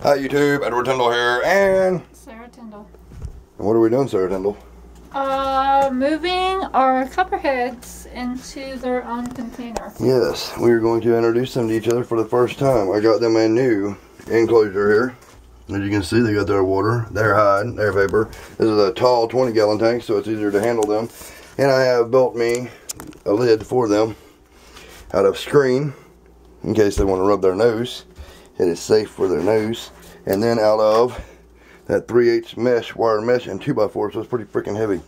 Hi YouTube, Edward Tyndall here, and Sarah Tyndall. what are we doing, Sarah Tyndall? Moving our copperheads into their own container. Yes, we are going to introduce them to each other for the first time. I got them a new enclosure here. As you can see, they got their water, their hide, their paper. This is a tall 20-gallon tank, so it's easier to handle them. And I have built me a lid for them out of screen in case they want to rub their nose. It is safe for their nose. And then out of that 3/8 mesh, wire mesh, and 2x4, so it's pretty freaking heavy.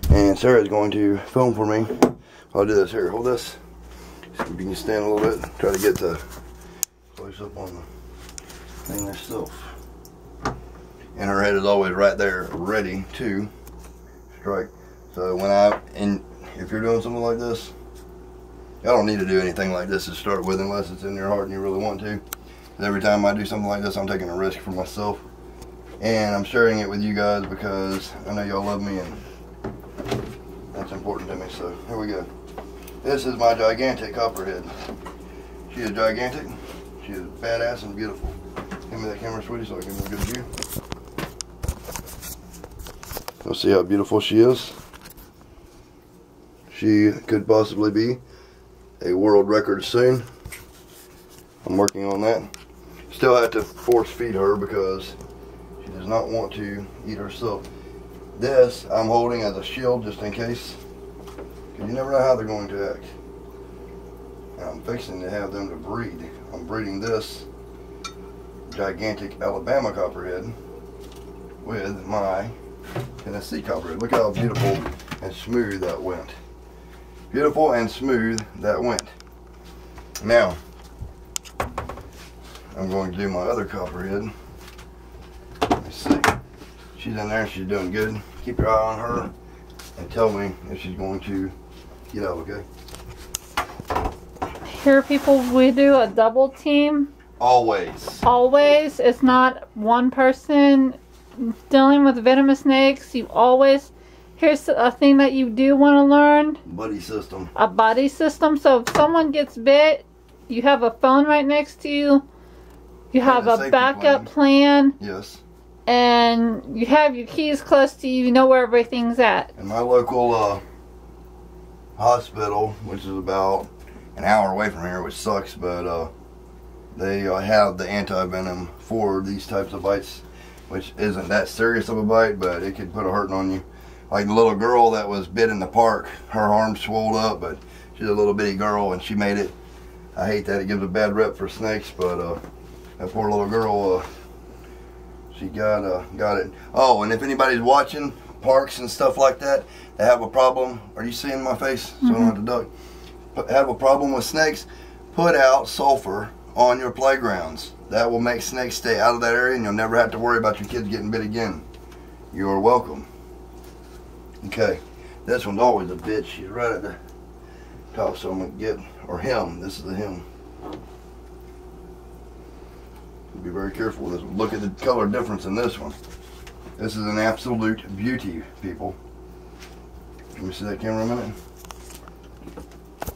And Sarah's going to film for me. I'll do this here. Hold this. See if you can stand a little bit. Try to get the close up on the thing itself. And her head is always right there, ready to strike. So if you're doing something like this, I don't need to do anything like this to start with unless it's in your heart and you really want to. Every time I do something like this, I'm taking a risk for myself. And I'm sharing it with you guys because I know y'all love me and that's important to me. So here we go. This is my gigantic copperhead. She is gigantic. She is badass and beautiful. Give me that camera, sweetie, so I can get a good view. Let's see how beautiful she is. She could possibly be a world record soon. I'm working on that. Still have to force feed her because she does not want to eat herself. This I'm holding as a shield just in case, because you never know how they're going to act. And I'm fixing to have them to breed. I'm breeding this gigantic Alabama copperhead with my Tennessee copperhead. Look how beautiful and smooth that went. Beautiful and smooth that went. Now, I'm going to do my other copperhead. Let's see. She's in there, she's doing good. Keep your eye on her and tell me if she's going to get out, okay? Here, people, we do a double team. Always. Always. It's not one person dealing with venomous snakes. You always... Here's a thing that you do want to learn. Buddy system. A buddy system. So if someone gets bit, you have a phone right next to you. You have a backup plan. Yes. And you have your keys close to you. You know where everything's at. In my local hospital, which is about an hour away from here, which sucks, but they have the anti-venom for these types of bites, which isn't that serious of a bite, but it could put a hurting on you. Like the little girl that was bit in the park, her arm swelled up, but she's a little bitty girl and she made it. I hate that, it gives a bad rep for snakes, but that poor little girl, she got it. Oh, and if anybody's watching parks and stuff like that, they have a problem. Are you seeing my face? So I don't have to duck. But have a problem with snakes, put out sulfur on your playgrounds. That will make snakes stay out of that area and you'll never have to worry about your kids getting bit again. You are welcome. Okay, this one's always a bitch. She's right at the top, so I'm gonna get, or him. This is the him. Be very careful with this one. Look at the color difference in this one. This is an absolute beauty, people. Let me see that camera a minute.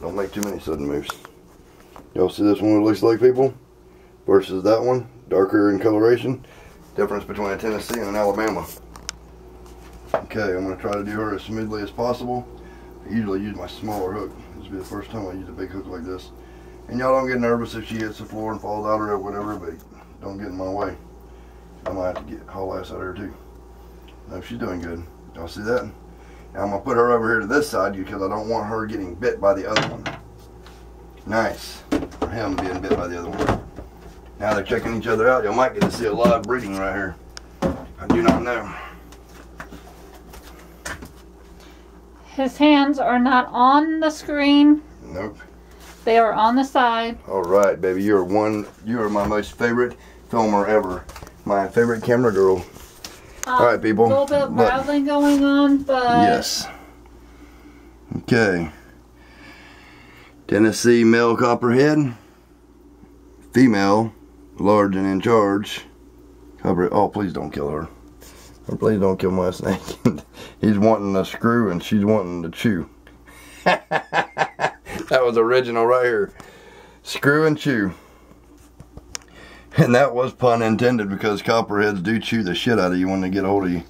Don't make too many sudden moves. Y'all see this one what it looks like, people? Versus that one, darker in coloration. Difference between a Tennessee and an Alabama. Okay, I'm going to try to do her as smoothly as possible. I usually use my smaller hook. This will be the first time I use a big hook like this. And y'all don't get nervous if she hits the floor and falls out or whatever, but don't get in my way. I might have to haul ass out of her too. No, she's doing good. Y'all see that? Now I'm going to put her over here to this side because I don't want her getting bit by the other one. Nice. For him being bit by the other one. Now they're checking each other out. Y'all might get to see a live breeding right here. I do not know. His hands are not on the screen. Nope. They are on the side. Alright, baby. You are my most favorite filmer ever. My favorite camera girl. Alright, people. A little bit of rattling going on, but... Yes. Okay. Tennessee male copperhead. Female, large and in charge. Copperhead. Oh, please don't kill her. Or please don't kill my snake. He's wanting to screw and she's wanting to chew. That was original right here. Screw and chew. And that was pun intended, because copperheads do chew the shit out of you when they get hold of you.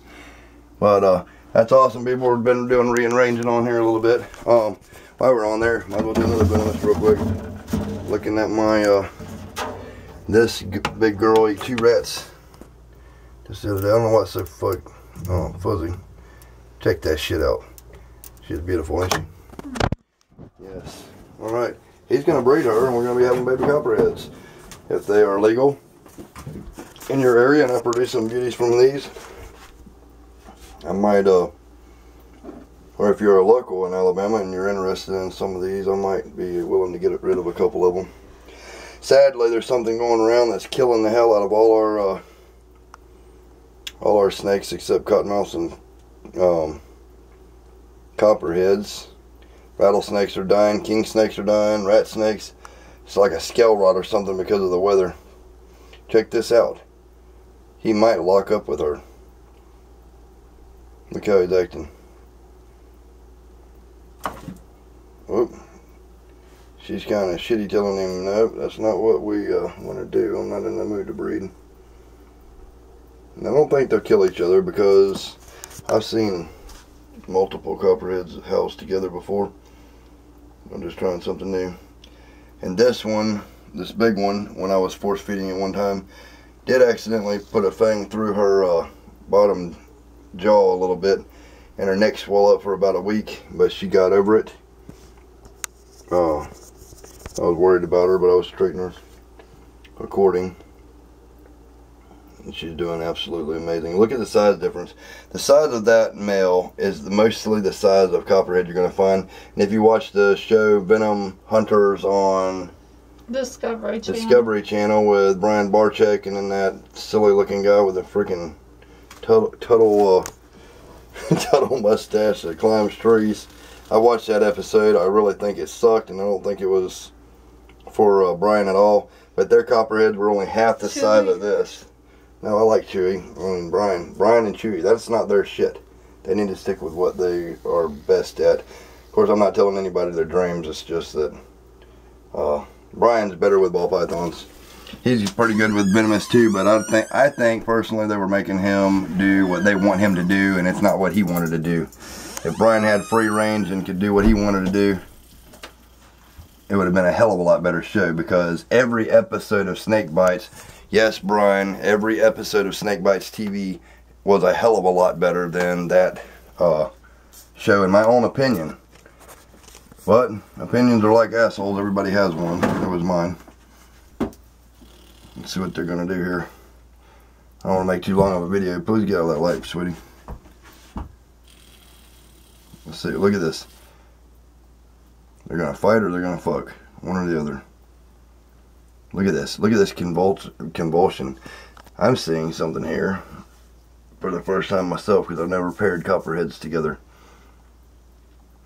But that's awesome, people. We've been doing rearranging on here a little bit. While we're on there, might as well do another venomous real quick. Looking at my this big girl eat 2 rats just the other day. I don't know what's so fuzzy. Check that shit out. She's beautiful, ain't she? Yes. Alright. He's going to breed her, and we're going to be having baby copperheads. If they are legal in your area, and I produce some beauties from these, I might, or if you're a local in Alabama and you're interested in some of these, I might be willing to get rid of a couple of them. Sadly, there's something going around that's killing the hell out of all our snakes except cottonmouths and copperheads. Rattlesnakes are dying, king snakes are dying, rat snakes. It's like a scale rot or something because of the weather. Check this out. He might lock up with her. Look how he's acting. Whoop. She's kind of shitty telling him, no, that's not what we want to do. I'm not in the mood to breed. And I don't think they'll kill each other, because I've seen multiple copperheads housed together before. I'm just trying something new. And this one, this big one, when I was force feeding it one time, did accidentally put a fang through her bottom jaw a little bit, and her neck swelled up for about a week, but she got over it. I was worried about her, but I was treating her according. And she's doing absolutely amazing. Look at the size difference. The size of that male is mostly the size of copperhead you're going to find. And if you watch the show Venom Hunters on Discovery Channel with Brian Barczyk, and then that silly looking guy with a freaking Tuttle mustache that climbs trees. I watched that episode. I really think it sucked, and I don't think it was for Brian at all. But their copperheads were only half the size of this. No, I like Chewy. I mean, Brian and Chewy, that's not their shit. They need to stick with what they are best at. Of course, I'm not telling anybody their dreams. It's just that Brian's better with ball pythons. He's pretty good with venomous too, but I think personally they were making him do what they want him to do, and it's not what he wanted to do. If Brian had free range and could do what he wanted to do, it would have been a hell of a lot better show, because every episode of Snake Bites, yes, Brian, every episode of Snake Bites TV was a hell of a lot better than that show, in my own opinion. But opinions are like assholes. Everybody has one. It was mine. Let's see what they're going to do here. I don't want to make too long of a video. Please get out of that light, sweetie. Let's see. Look at this. They're going to fight or they're going to fuck. One or the other. Look at this. Look at this convulsion. I'm seeing something here for the first time myself, because I've never paired copperheads together.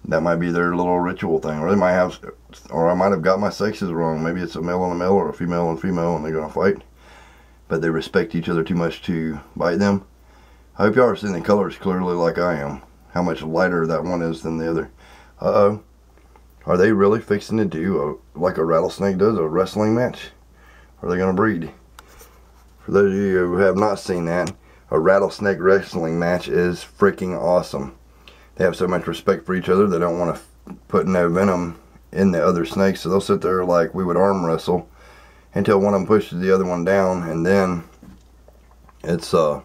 That might be their little ritual thing. Or they might have, or I might have got my sexes wrong. Maybe it's a male and a male, or a female and female, and they're going to fight. But they respect each other too much to bite them. I hope y'all are seeing the colors clearly like I am. How much lighter that one is than the other. Uh-oh. Are they really fixing to do, like a rattlesnake does, a wrestling match? Are they going to breed? For those of you who have not seen that, a rattlesnake wrestling match is freaking awesome. They have so much respect for each other, they don't want to put no venom in the other snakes, so they'll sit there like we would arm wrestle until one of them pushes the other one down, and then it's the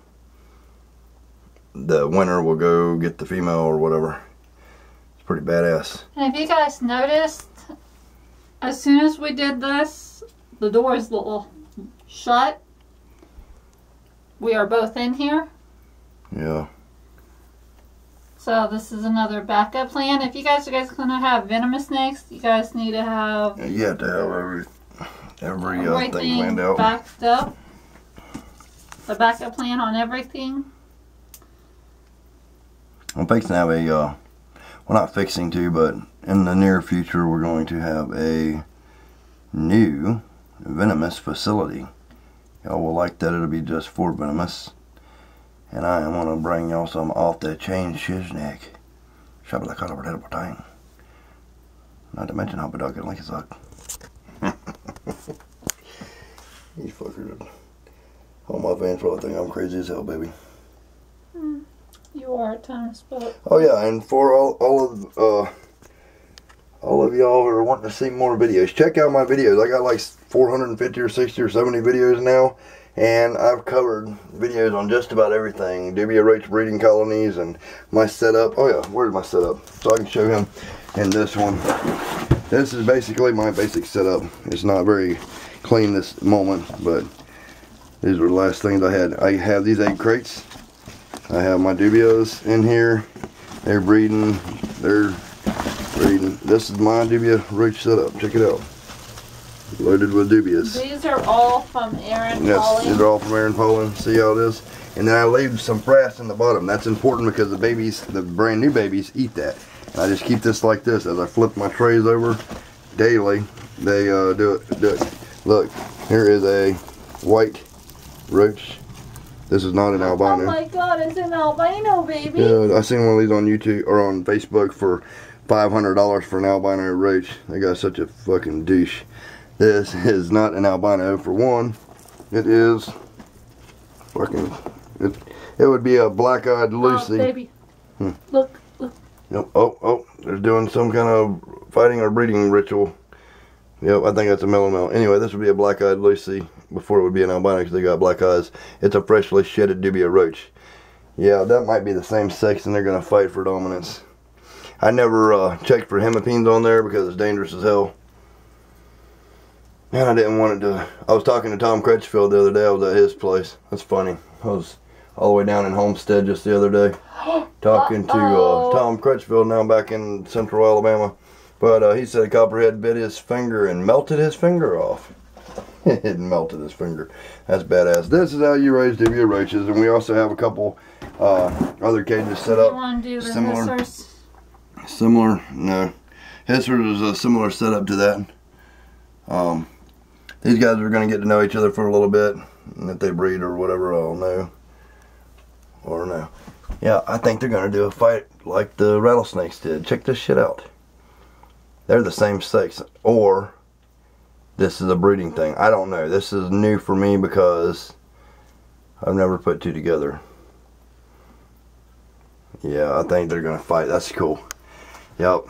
winner will go get the female or whatever. It's pretty badass. And if you guys noticed, as soon as we did this, the door is a little shut. We are both in here. Yeah. So this is another backup plan. If you guys are going to have venomous snakes, you guys need to have... You have to have every thing planned out. Backed up. A backup plan on everything. I'm fixing to have a, well, not fixing to, but in the near future we're going to have a new venomous facility. Y'all will like that. It'll be just for venomous. And I am going to bring y'all some off the chain shiznick. Shabba cut over that time. Not to mention how dog can like it suck. These fuckers. All my fans probably think I'm crazy as hell, baby. You are at times, but... Oh yeah, and for all of y'all who are wanting to see more videos, check out my videos. I got like 450 or 60 or 70 videos now, and I've covered videos on just about everything. Dubia roach breeding colonies and my setup. Oh yeah, where's my setup? So I can show him in this one. This is basically my basic setup. It's not very clean this moment, but these were the last things I had. I have these egg crates. I have my dubias in here. They're breeding. They're breeding. This is my dubia roach setup. Check it out. Loaded with dubias. These are all from Aaron Yes, Pauling. these are all from Aaron Pauling. See how it is? And then I leave some frass in the bottom. That's important because the babies, the brand new babies, eat that. And I just keep this like this as I flip my trays over daily. They do it. Look, here is a white roach. This is not an albino. Oh my god, it's an albino, baby. Yeah, I seen one of these on YouTube or on Facebook for $500 for an albino roach. They got such a fucking douche. This is not an albino. For one, it is fucking. It would be a black-eyed Lucy. Oh, baby. Look. Yep. Oh, they're doing some kind of fighting or breeding ritual. Yep, I think that's a male. Anyway, this would be a black-eyed Lucy before it would be an albino because they got black eyes. It's a freshly shedded dubia roach. Yeah, that might be the same sex and they're going to fight for dominance. I never checked for hemipines on there because it's dangerous as hell. And I didn't want it to... I was talking to Tom Crutchfield the other day. I was at his place. That's funny. I was all the way down in Homestead just the other day. Talking to Tom Crutchfield now back in central Alabama. But he said a copperhead bit his finger and melted his finger off. It melted his finger. That's badass. This is how you raise dubia roaches. And we also have a couple other cages set up. You want to do the hissers? Similar, no. Hissers is a similar setup to that. These guys are going to get to know each other for a little bit. And if they breed or whatever, I'll know. Or no. Yeah, I think they're going to do a fight like the rattlesnakes did. Check this shit out. They're the same sex. Or this is a breeding thing. I don't know. This is new for me because I've never put two together. Yeah, I think they're going to fight. That's cool. Yep.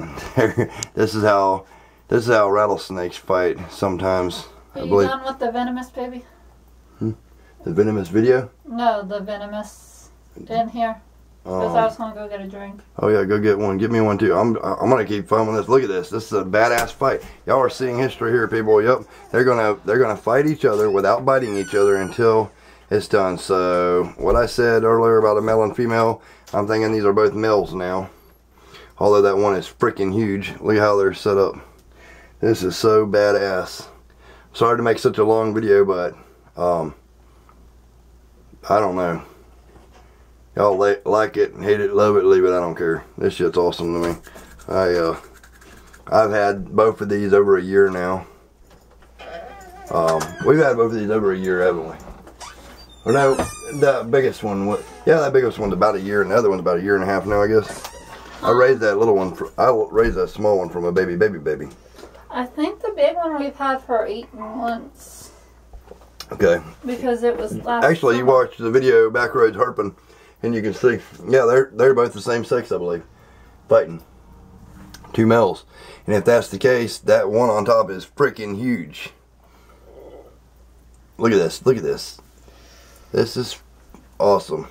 This is how rattlesnakes fight sometimes. Are you done with the venomous, baby? The venomous video? No, the venomous in here. Because I was going to go get a drink. Oh yeah, go get one. Get me one too. I'm gonna keep filming this. Look at this. This is a badass fight. Y'all are seeing history here, people. Yep. They're gonna fight each other without biting each other until it's done. So what I said earlier about a male and female, I'm thinking these are both males now. Although that one is freaking huge. Look how they're set up. This is so badass. Sorry to make such a long video, but I don't know. Y'all like it, hate it, love it, leave it, I don't care. This shit's awesome to me. I've had both of these over a year now. We've had both of these over a year, haven't we? Or no, the biggest one, yeah, that biggest one's about a year, and the other one's about a year and a half now, I guess. I raised that little one, I raised that small one from a baby. I think the big one we've had for 8 months. Okay. Because it was last Actually, you watched the video, Backroads Herping, and you can see, yeah, they're both the same sex, I believe, fighting. 2 males. And if that's the case, that one on top is freaking huge. Look at this, look at this. This is awesome.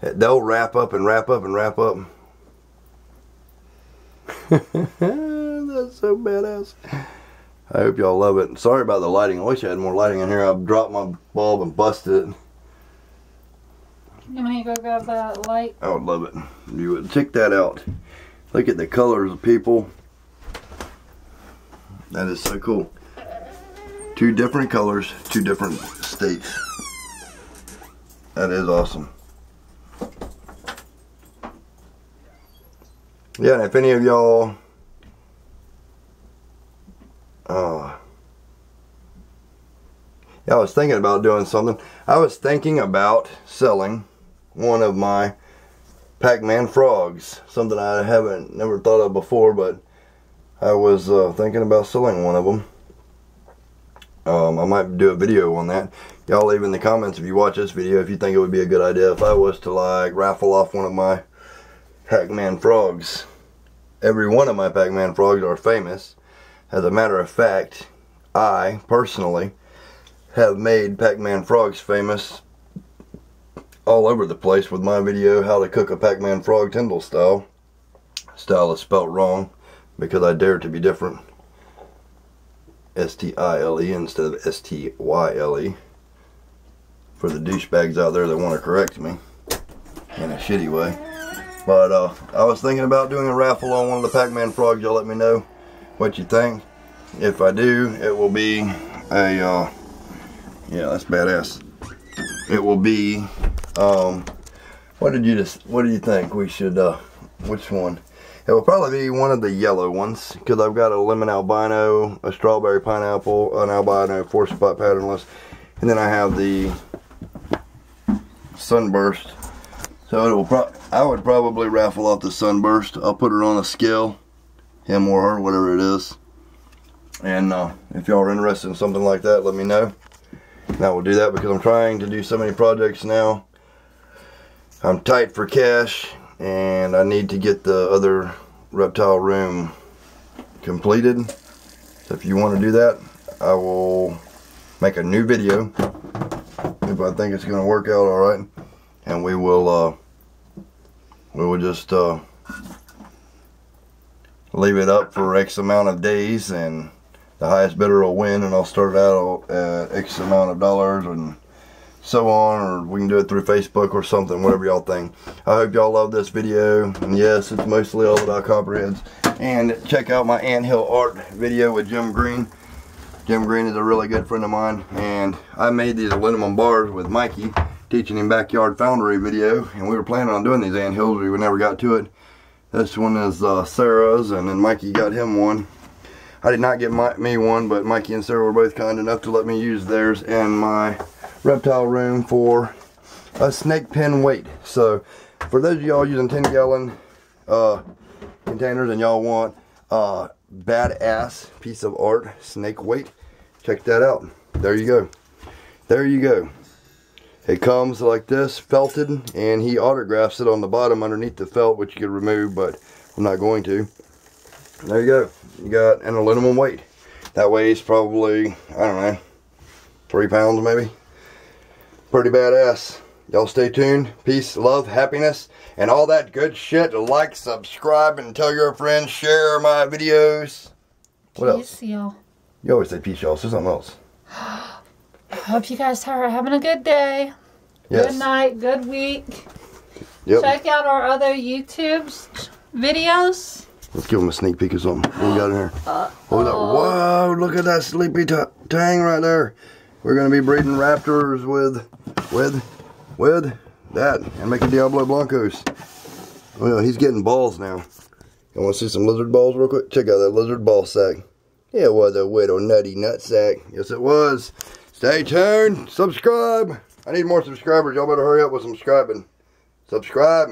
They'll wrap up and wrap up and wrap up. That's so badass. I hope y'all love it. Sorry about the lighting. I wish I had more lighting in here. I dropped my bulb and busted it. You want me to go grab that light? I would love it. You would check that out. Look at the colors, people. That is so cool. 2 different colors, 2 different states. That is awesome. Yeah, and if any of y'all yeah, I was thinking about doing something. I was thinking about selling one of my Pac-Man frogs. Something I never thought of before, but I was thinking about selling one of them. I might do a video on that. Y'all leave in the comments if you watch this video if you think it would be a good idea if I was to like raffle off one of my Pac-Man frogs. Every one of my Pac-Man frogs are famous. As a matter of fact, I personally have made Pac-Man frogs famous all over the place with my video how to cook a Pac-Man frog Tyndall style. Style is spelt wrong because I dare to be different. S-T-I-L-E instead of S-T-Y-L-E. For the douchebags out there that want to correct me in a shitty way. But I was thinking about doing a raffle on one of the Pac-Man frogs. Y'all let me know what you think. If I do, it will be a yeah, that's badass. It will be what do you think we should which one? It will probably be one of the yellow ones because I've got a lemon albino, a strawberry pineapple, an albino 4-spot patternless, and then I have the sunburst. So it will I would probably raffle off the sunburst. I'll put her on a scale, him or her, whatever it is. And if y'all are interested in something like that, let me know. And I will do that because I'm trying to do so many projects now. I'm tight for cash and I need to get the other reptile room completed. So if you want to do that, I will make a new video if I think it's going to work out alright. And we will just leave it up for X amount of days, and the highest bidder will win, and I'll start out at X amount of dollars and so on, or we can do it through Facebook or something, whatever y'all think. I hope y'all love this video, and yes, it's mostly all about copperheads. And check out my anthill art video with Jim Green. Jim Green is a really good friend of mine, and I made these aluminum bars with Mikey, teaching him backyard foundry video, and we were planning on doing these anthills. We never got to it. This one is Sarah's, and then Mikey got him one. I did not get me one, but Mikey and Sarah were both kind enough to let me use theirs in my reptile room for a snake pen weight. So for those of y'all using 10-gallon containers and y'all want a badass piece of art snake weight, check that out. There you go. There you go. It comes like this, felted, and he autographs it on the bottom underneath the felt, which you can remove, but I'm not going to. There you go. You got an aluminum weight. That weighs probably, I don't know, 3 pounds maybe. Pretty badass. Y'all stay tuned. Peace, love, happiness, and all that good shit. Like, subscribe, and tell your friends. Share my videos. What else? Peace, y'all. You always say peace, y'all. Say something else. Hope you guys are having a good day. Yes. Good night. Good week. Yep. Check out our other YouTube's videos. Let's give them a sneak peek of something. What we got in here? Whoa, look at that sleepy tang right there. We're going to be breeding raptors with that and making Diablo Blancos. Well, he's getting balls now. You want to see some lizard balls real quick? Check out that lizard ball sack. It was a little nutty nut sack. Yes, it was. Stay tuned. Subscribe. I need more subscribers. Y'all better hurry up with subscribing. Subscribe.